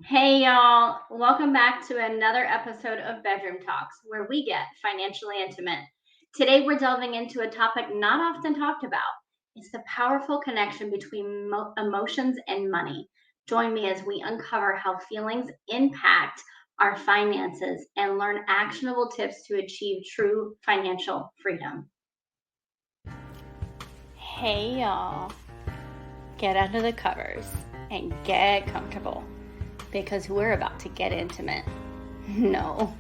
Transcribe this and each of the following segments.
Hey y'all, welcome back to another episode of Bedroom Talks where we get financially intimate. Today we're delving into a topic not often talked about. It's the powerful connection between emotions and money. Join me as we uncover how feelings impact our finances and learn actionable tips to achieve true financial freedom. Hey y'all, get under the covers and get comfortable, because we're about to get intimate. No,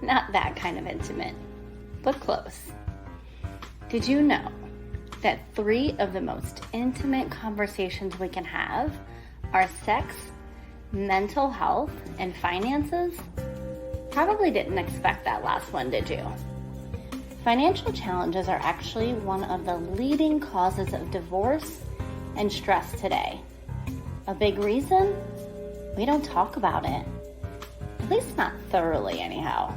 not that kind of intimate, but close. Did you know that 3 of the most intimate conversations we can have are sex, mental health, and finances? Probably didn't expect that last one, did you? Financial challenges are actually one of the leading causes of divorce and stress today. A big reason? We don't talk about it. At least not thoroughly anyhow.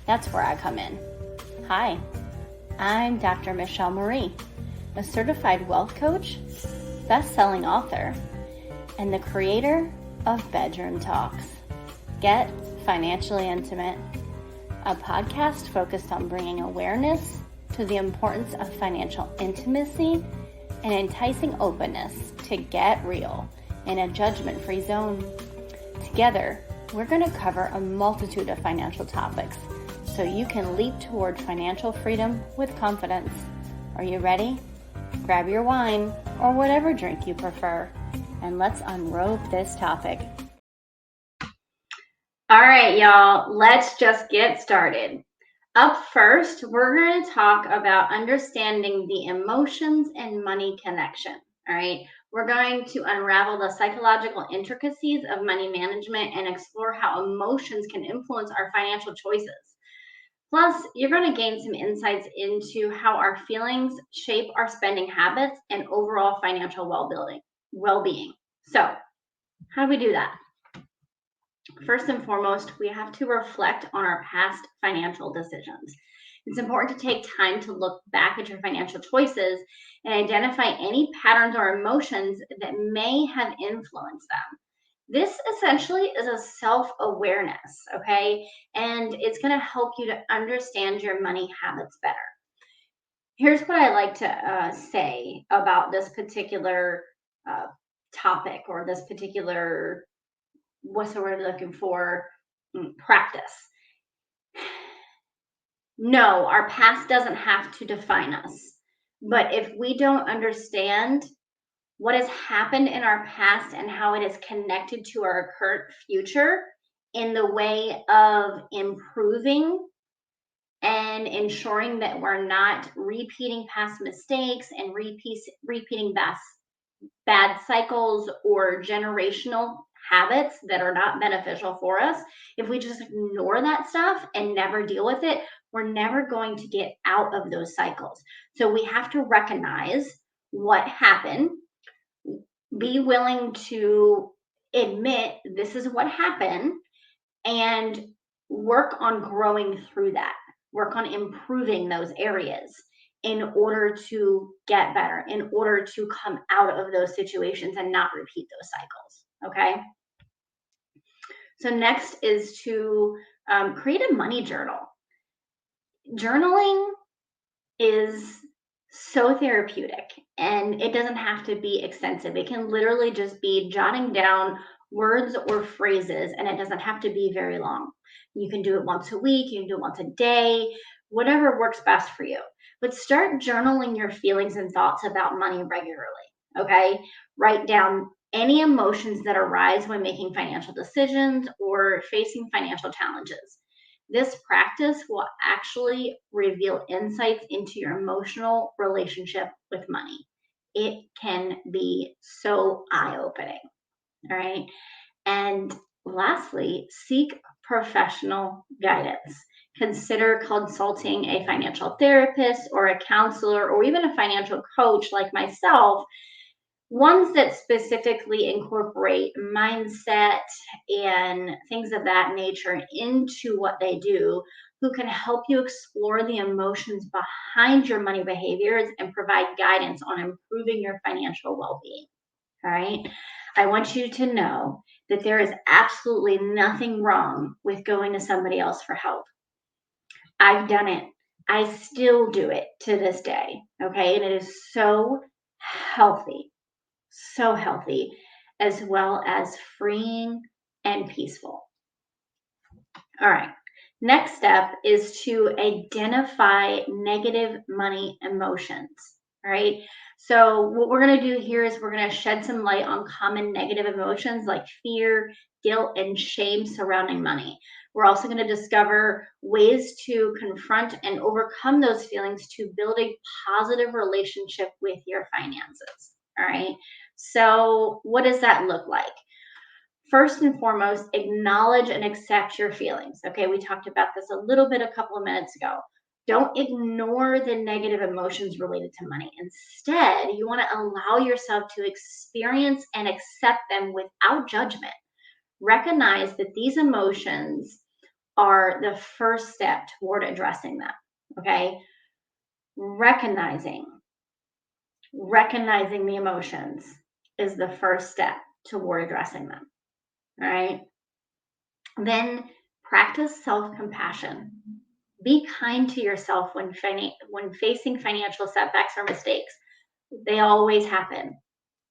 That's where I come in. Hi, I'm Dr. Michelle Marie, a certified wealth coach, best-selling author, and the creator of Bedroom Talks. Get Financially Intimate, a podcast focused on bringing awareness to the importance of financial intimacy and enticing openness to get real in a judgment-free zone. Together, we're going to cover a multitude of financial topics so you can leap toward financial freedom with confidence. Are you ready? Grab your wine or whatever drink you prefer, and let's unrobe this topic. All right, y'all, let's just get started. Up first, we're going to talk about understanding the emotions and money connection. All right. We're going to unravel the psychological intricacies of money management and explore how emotions can influence our financial choices. Plus, you're going to gain some insights into how our feelings shape our spending habits and overall financial well-being. So, how do we do that? First and foremost, we have to reflect on our past financial decisions. It's important to take time to look back at your financial choices and identify any patterns or emotions that may have influenced them. This essentially is a self-awareness, okay? And it's going to help you to understand your money habits better. Here's what I like to say about this particular topic, or this particular, what's the word I'm looking for, practice. No, our past doesn't have to define us. But if we don't understand what has happened in our past and how it is connected to our current future in the way of improving and ensuring that we're not repeating past mistakes and repeating bad cycles or generational habits that are not beneficial for us, if we just ignore that stuff and never deal with it, we're never going to get out of those cycles. So we have to recognize what happened, be willing to admit this is what happened, and work on growing through that, work on improving those areas in order to get better, in order to come out of those situations and not repeat those cycles. Okay. So next is to create a money journal. Journaling is so therapeutic, and it doesn't have to be extensive. It can literally just be jotting down words or phrases, and it doesn't have to be very long. You can do it once a week, you can do it once a day, whatever works best for you. But start journaling your feelings and thoughts about money regularly, okay? Write down any emotions that arise when making financial decisions or facing financial challenges. This practice will actually reveal insights into your emotional relationship with money. It can be so eye-opening, all right? And lastly, seek professional guidance. Consider consulting a financial therapist or a counselor or even a financial coach like myself, ones that specifically incorporate mindset and things of that nature into what they do, who can help you explore the emotions behind your money behaviors and provide guidance on improving your financial well-being. All right. I want you to know that there is absolutely nothing wrong with going to somebody else for help. I've done it. I still do it to this day. Okay. And it is healthy, so healthy, as well as freeing and peaceful. All right. Next step is to identify negative money emotions. All right. So, what we're going to do here is we're going to shed some light on common negative emotions like fear, guilt, and shame surrounding money. We're also going to discover ways to confront and overcome those feelings to build a positive relationship with your finances. All right. So, what does that look like? First and foremost, acknowledge and accept your feelings. Okay, we talked about this a little bit a couple of minutes ago. Don't ignore the negative emotions related to money. Instead, you want to allow yourself to experience and accept them without judgment. Recognize that these emotions are the first step toward addressing them. Okay, recognizing the emotions is the first step toward addressing them. All right. Then practice self-compassion. Be kind to yourself when facing financial setbacks or mistakes. They always happen.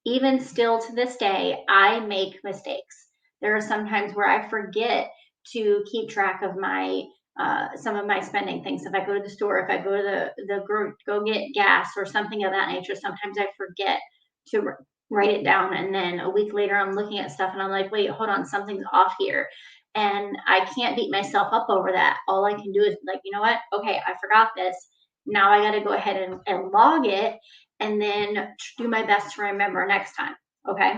Even still to this day, I make mistakes. There are some times where I forget to keep track of my some of my spending things. If I go to the store, if I go to go get gas or something of that nature, sometimes I forget to write it down, and then a week later, I'm looking at stuff and I'm like, wait, hold on, something's off here. And I can't beat myself up over that. All I can do is like, you know what? Okay, I forgot this. Now I got to go ahead and log it and then do my best to remember next time. Okay.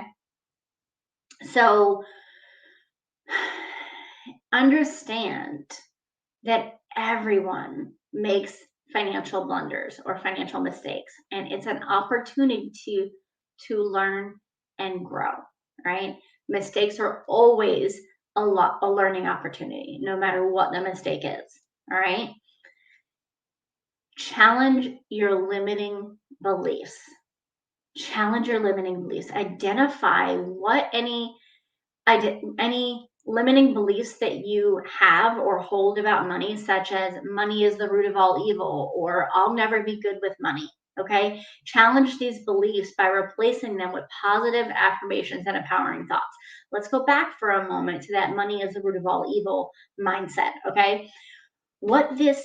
So understand that everyone makes financial blunders or financial mistakes, and it's an opportunity to learn and grow, right? Mistakes are always a learning opportunity, no matter what the mistake is. All right. Challenge your limiting beliefs. Challenge your limiting beliefs. Identify what any limiting beliefs that you have or hold about money, such as money is the root of all evil, or I'll never be good with money. Okay. Challenge these beliefs by replacing them with positive affirmations and empowering thoughts. Let's go back for a moment to that money is the root of all evil mindset. Okay. What this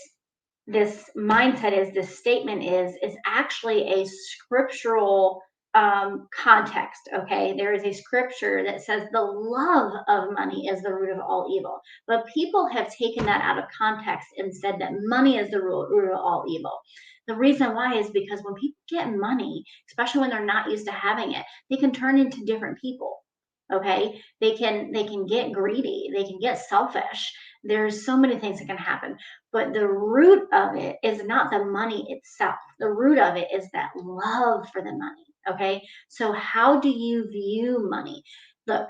mindset is, this statement is actually a scriptural context. Okay, there is a scripture that says the love of money is the root of all evil, but people have taken that out of context and said that money is the root of all evil. The reason why is because when people get money, especially when they're not used to having it, they can turn into different people. Okay, they can get greedy, they can get selfish. There's so many things that can happen, but the root of it is not the money itself. The root of it is that love for the money. Okay. So, how do you view money? Look,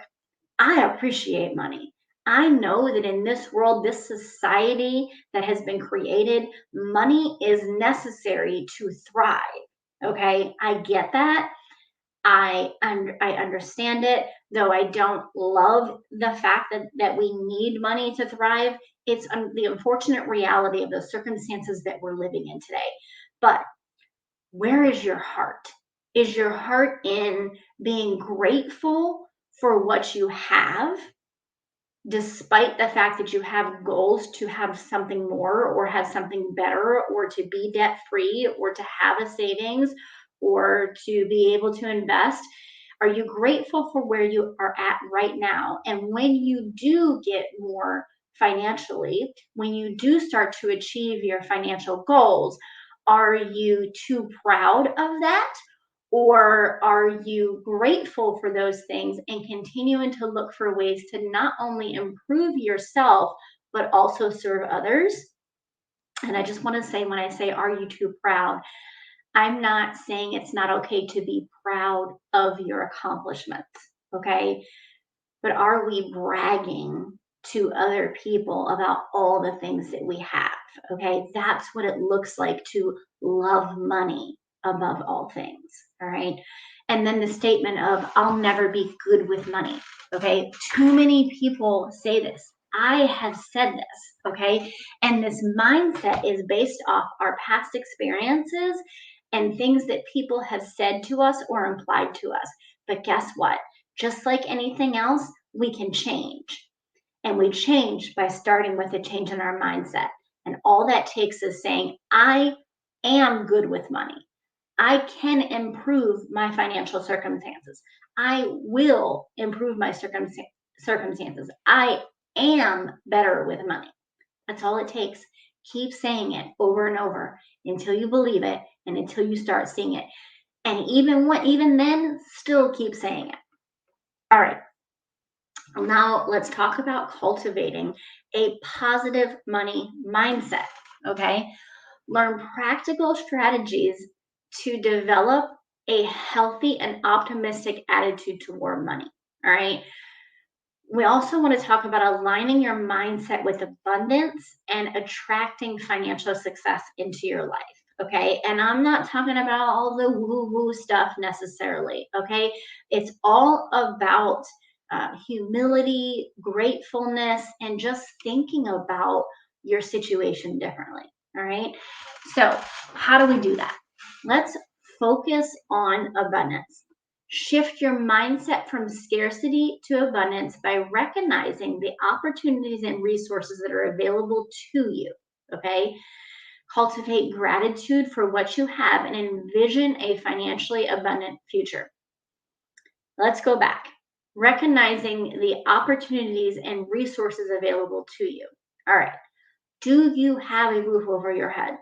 I appreciate money. I know that in this world, this society that has been created, money is necessary to thrive. Okay. I get that. I understand it, though I don't love the fact that we need money to thrive. It's the unfortunate reality of the circumstances that we're living in today. But where is your heart? Is your heart in being grateful for what you have, despite the fact that you have goals to have something more or have something better or to be debt free or to have a savings or to be able to invest? Are you grateful for where you are at right now? And when you do get more financially, when you do start to achieve your financial goals, are you too proud of that? Or are you grateful for those things and continuing to look for ways to not only improve yourself, but also serve others? And I just want to say, when I say, are you too proud? I'm not saying it's not okay to be proud of your accomplishments, okay? But are we bragging to other people about all the things that we have? Okay, that's what it looks like to love money above all things. All right. And then the statement of, I'll never be good with money. Okay. Too many people say this. I have said this. Okay. And this mindset is based off our past experiences and things that people have said to us or implied to us. But guess what? Just like anything else, we can change. And we change by starting with a change in our mindset. And all that takes is saying, I am good with money. I can improve my financial circumstances. I will improve my circumstances. I am better with money. That's all it takes. Keep saying it over and over until you believe it and until you start seeing it. And even then, still keep saying it. All right. Now let's talk about cultivating a positive money mindset. Okay. Learn practical strategies to develop a healthy and optimistic attitude toward money. All right. We also want to talk about aligning your mindset with abundance and attracting financial success into your life. Okay. And I'm not talking about all the woo woo stuff necessarily. Okay. It's all about humility, gratefulness, and just thinking about your situation differently. All right. So, how do we do that? Let's focus on abundance. Shift your mindset from scarcity to abundance by recognizing the opportunities and resources that are available to you. Okay. Cultivate gratitude for what you have and envision a financially abundant future. Let's go back. Recognizing the opportunities and resources available to you. All right. Do you have a roof over your head?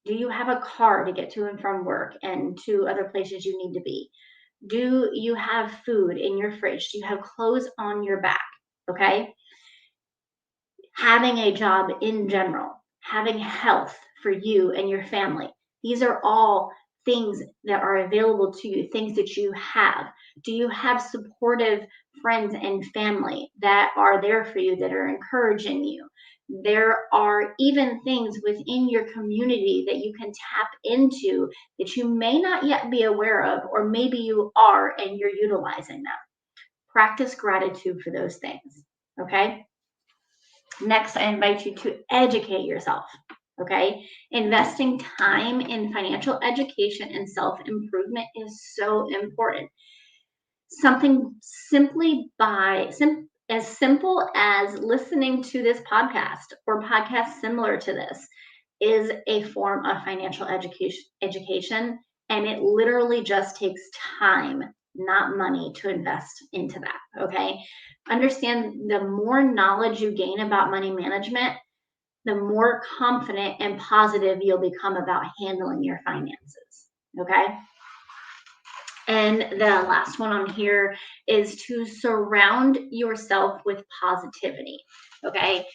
Do you have a car to get to and from work and to other places you need to be? Do you have food in your fridge? Do you have clothes on your back? Okay. Having a job in general, having health for you and your family. These are all things that are available to you, things that you have. Do you have supportive friends and family that are there for you, that are encouraging you? There are even things within your community that you can tap into that you may not yet be aware of, or maybe you are and you're utilizing them. Practice gratitude for those things. Okay. Next, I invite you to educate yourself. Okay. Investing time in financial education and self improvement is so important. Something as simple as listening to this podcast or podcasts similar to this is a form of financial education, and it literally just takes time, not money, to invest into that. Okay. Understand, the more knowledge you gain about money management, the more confident and positive you'll become about handling your finances. Okay. And the last one on here is to surround yourself with positivity. Okay.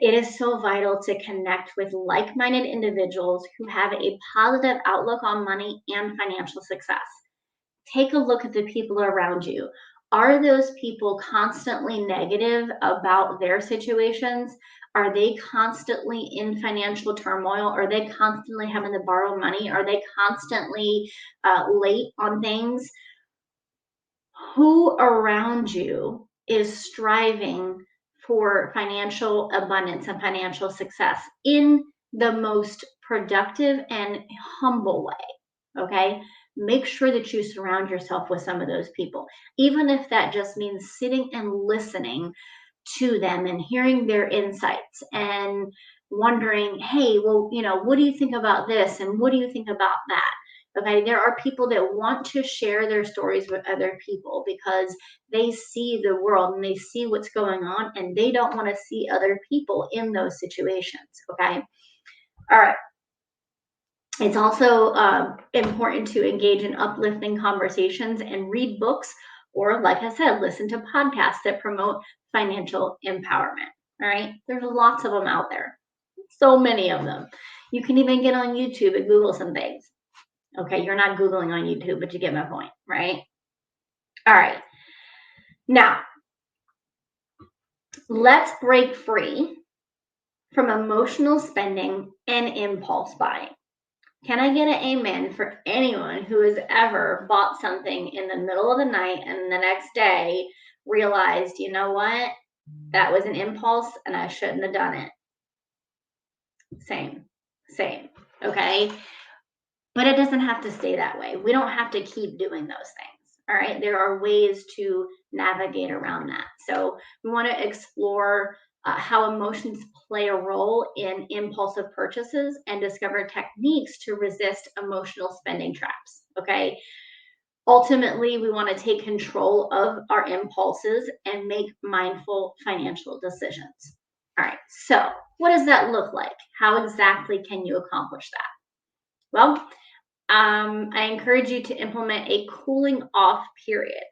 It is so vital to connect with like minded individuals who have a positive outlook on money and financial success. Take a look at the people around you. Are those people constantly negative about their situations? Are they constantly in financial turmoil? Are they constantly having to borrow money? Are they constantly late on things? Who around you is striving for financial abundance and financial success in the most productive and humble way? Okay. Make sure that you surround yourself with some of those people, even if that just means sitting and listening to them and hearing their insights and wondering, hey, well, what do you think about this? And what do you think about that? Okay, there are people that want to share their stories with other people because they see the world and they see what's going on and they don't want to see other people in those situations. Okay, all right. It's also important to engage in uplifting conversations and read books, or, like I said, listen to podcasts that promote financial empowerment. All right, there's lots of them out there, so many of them. You can even get on YouTube and Google some things. Okay, you're not Googling on YouTube, but you get my point, right? All right. Now, let's break free from emotional spending and impulse buying. Can I get an amen for anyone who has ever bought something in the middle of the night and the next day realized, you know what? That was an impulse and I shouldn't have done it. Same. Okay. But it doesn't have to stay that way. We don't have to keep doing those things. All right. There are ways to navigate around that. So we want to explore how emotions play a role in impulsive purchases and discover techniques to resist emotional spending traps. Okay. Ultimately, we want to take control of our impulses and make mindful financial decisions. All right. So, what does that look like? How exactly can you accomplish that? Well, I encourage you to implement a cooling off period.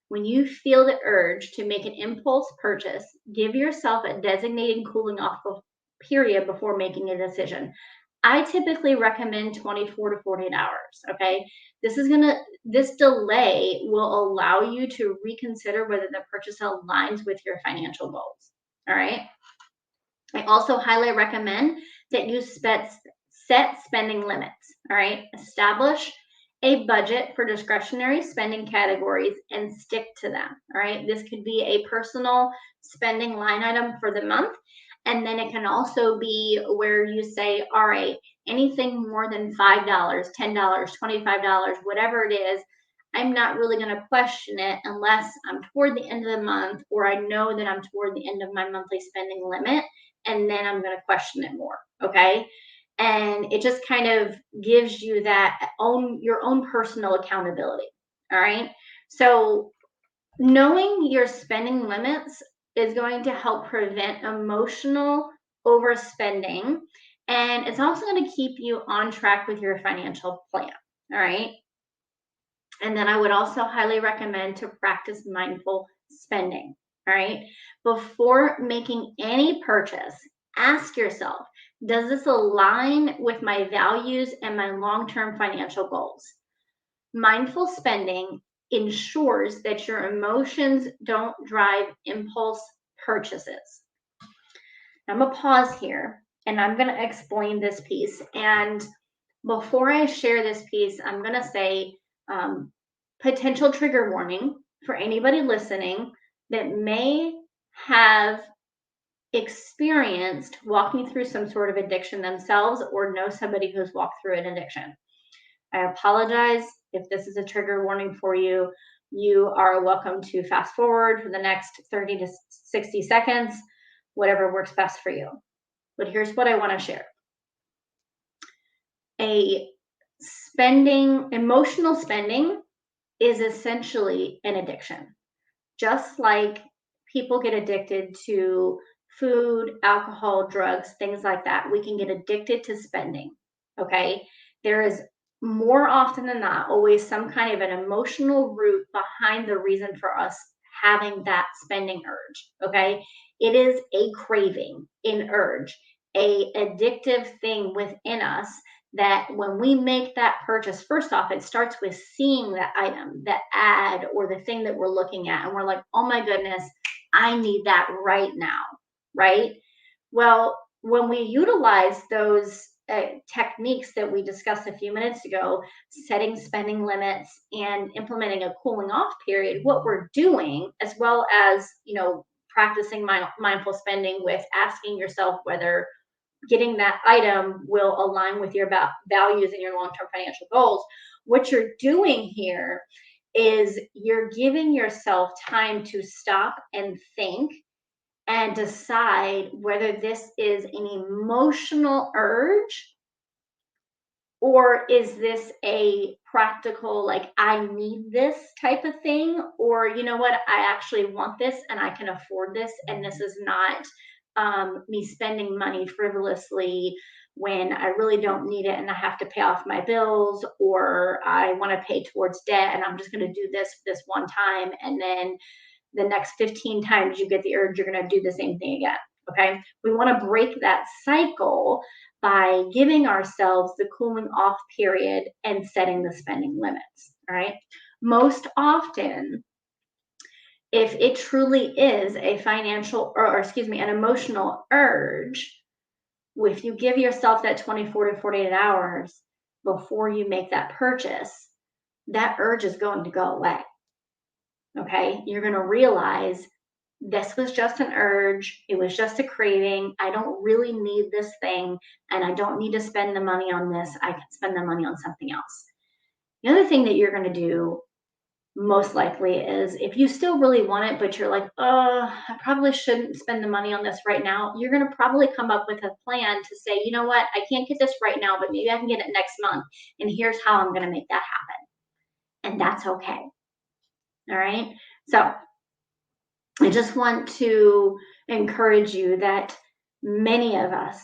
When you feel the urge to make an impulse purchase, give yourself a designated cooling off period before making a decision. I typically recommend 24 to 48 hours. Okay. This delay will allow you to reconsider whether the purchase aligns with your financial goals. All right. I also highly recommend that you set spending limits. All right. Establish a budget for discretionary spending categories and stick to them. All right. This could be a personal spending line item for the month. And then it can also be where you say, all right, anything more than $5, $10, $25, whatever it is, I'm not really going to question it unless I'm toward the end of the month or I know that I'm toward the end of my monthly spending limit, and then I'm going to question it more. Okay. And it just kind of gives you your own personal accountability. All right. So knowing your spending limits is going to help prevent emotional overspending. And it's also going to keep you on track with your financial plan. All right. And then I would also highly recommend to practice mindful spending. All right. Before making any purchase, ask yourself, does this align with my values and my long term financial goals? Mindful spending ensures that your emotions don't drive impulse purchases. I'm going to pause here and I'm going to explain this piece. And before I share this piece, I'm going to say potential trigger warning for anybody listening that may have experienced walking through some sort of addiction themselves or know somebody who's walked through an addiction. I apologize if this is a trigger warning for you. You are welcome to fast forward for the next 30 to 60 seconds, whatever works best for you. But here's what I want to share. Emotional spending is essentially an addiction. Just like people get addicted to food, alcohol, drugs, things like that, we can get addicted to spending. Okay. There is more often than not always some kind of an emotional root behind the reason for us having that spending urge. Okay. It is a craving, an urge, a addictive thing within us that when we make that purchase, first off, it starts with seeing that item, that ad, or the thing that we're looking at. And we're like, oh my goodness, I need that right now, right? Well, when we utilize those techniques that we discussed a few minutes ago, setting spending limits and implementing a cooling off period, what we're doing, as well as, practicing mindful spending with asking yourself whether getting that item will align with your values and your long-term financial goals. What you're doing here is you're giving yourself time to stop and think and decide whether this is an emotional urge or is this a practical, like, I need this type of thing, or you know what, I actually want this and I can afford this, and this is not me spending money frivolously when I really don't need it and I have to pay off my bills, or I want to pay towards debt and I'm just going to do this one time, and then the next 15 times you get the urge, you're going to do the same thing again. Okay. We want to break that cycle by giving ourselves the cooling off period and setting the spending limits. All right. Most often, if it truly is a an emotional urge, if you give yourself that 24 to 48 hours, before you make that purchase, that urge is going to go away. Okay? You're going to realize this was just an urge. It was just a craving. I don't really need this thing, and I don't need to spend the money on this. I can spend the money on something else. The other thing that you're going to do most likely is if you still really want it, but you're like, oh, I probably shouldn't spend the money on this right now, you're going to probably come up with a plan to say, you know what, I can't get this right now, but maybe I can get it next month. And here's how I'm going to make that happen. And that's okay. All right. So I just want to encourage you that many of us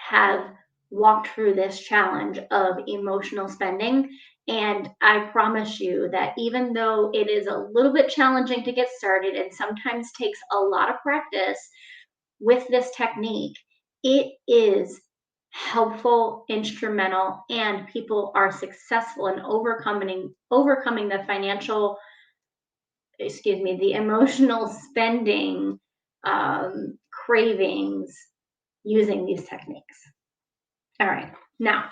have walked through this challenge of emotional spending. And I promise you that even though it is a little bit challenging to get started and sometimes takes a lot of practice with this technique, it is helpful, instrumental, and people are successful in overcoming the emotional spending cravings using these techniques. All right, now,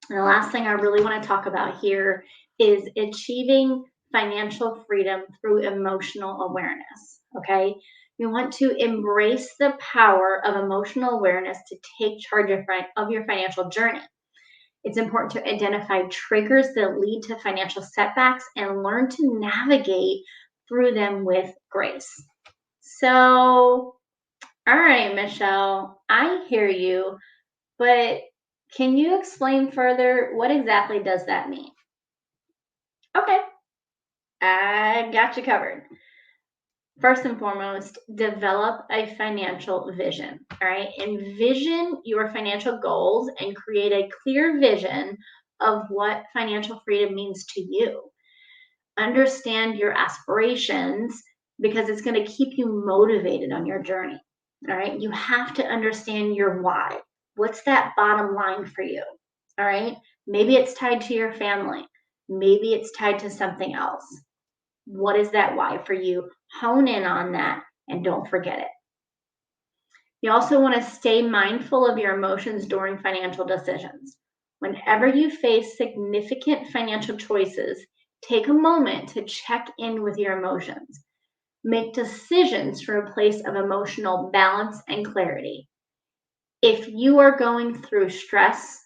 the last thing I really want to talk about here is achieving financial freedom through emotional awareness. Okay, you want to embrace the power of emotional awareness to take charge of your financial journey. It's important to identify triggers that lead to financial setbacks and learn to navigate through them with grace. So, all right, Michelle, I hear you, but can you explain further what exactly does that mean? Okay, I got you covered. First and foremost, develop a financial vision. All right, envision your financial goals and create a clear vision of what financial freedom means to you. Understand your aspirations because it's going to keep you motivated on your journey. All right, you have to understand your why. What's that bottom line for you? All right, maybe it's tied to your family, maybe it's tied to something else. What is that why for you? Hone in on that and don't forget it. You also want to stay mindful of your emotions during financial decisions. Whenever you face significant financial choices, take a moment to check in with your emotions. Make decisions from a place of emotional balance and clarity. If you are going through stress,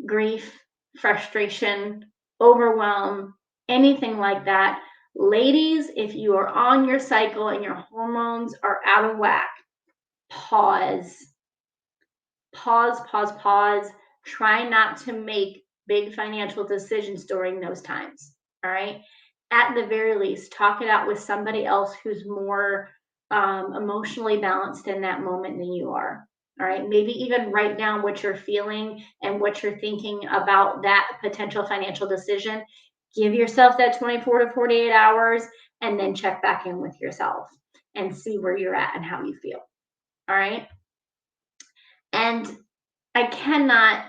grief, frustration, overwhelm, anything like that, ladies, if you are on your cycle and your hormones are out of whack, pause. Try not to make big financial decisions during those times. All right. At the very least, talk it out with somebody else who's more emotionally balanced in that moment than you are. All right. Maybe even write down what you're feeling and what you're thinking about that potential financial decision. Give yourself that 24 to 48 hours and then check back in with yourself and see where you're at and how you feel. All right. And I cannot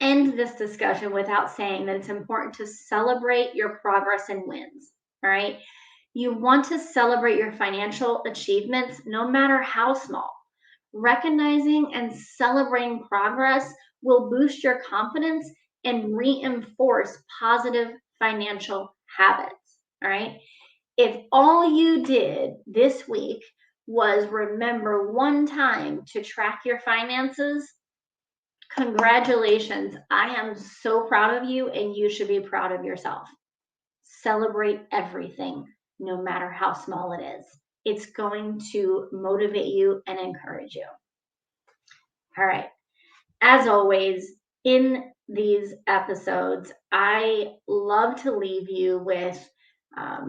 end this discussion without saying that it's important to celebrate your progress and wins. All right. You want to celebrate your financial achievements, no matter how small. Recognizing and celebrating progress will boost your confidence and reinforce positive financial habits. All right. If all you did this week was remember one time to track your finances, congratulations. I am so proud of you, and you should be proud of yourself. Celebrate everything, no matter how small it is. It's going to motivate you and encourage you. All right. As always, in these episodes, I love to leave you with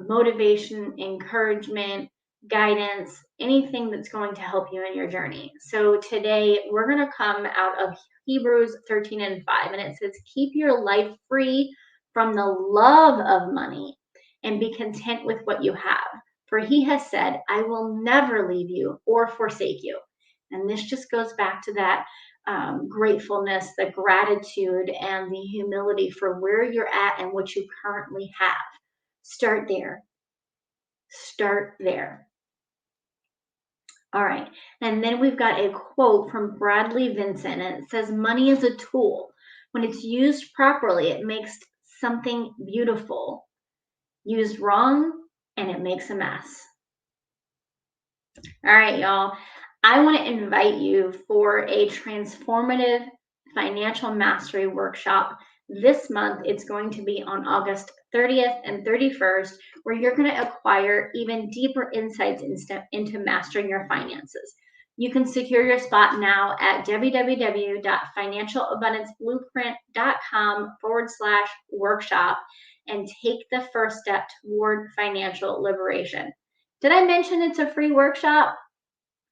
motivation, encouragement, guidance, anything that's going to help you in your journey. So today we're going to come out of Hebrews 13:5, and it says, keep your life free from the love of money and be content with what you have. For he has said, I will never leave you or forsake you. And this just goes back to that gratefulness, the gratitude, and the humility for where you're at and what you currently have. Start there. Start there. All right. And then we've got a quote from Bradley Vincent, and it says, money is a tool. When it's used properly, it makes something beautiful. Used wrong, and it makes a mess. All right, y'all. I want to invite you for a transformative financial mastery workshop this month. It's going to be on August 30th and 31st, where you're going to acquire even deeper insights into mastering your finances. You can secure your spot now at www.financialabundanceblueprint.com/workshop and take the first step toward financial liberation. Did I mention it's a free workshop?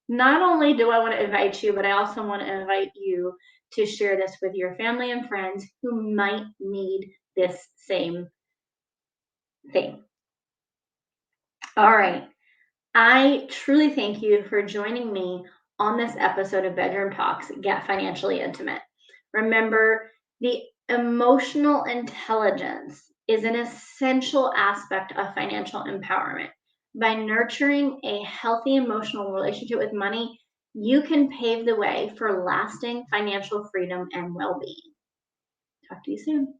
Not only do I want to invite you, but I also want to invite you to share this with your family and friends who might need this same thing. All right. I truly thank you for joining me on this episode of Bedroom Talks, Get Financially Intimate. Remember, the emotional intelligence is an essential aspect of financial empowerment. By nurturing a healthy emotional relationship with money, you can pave the way for lasting financial freedom and well-being. Talk to you soon.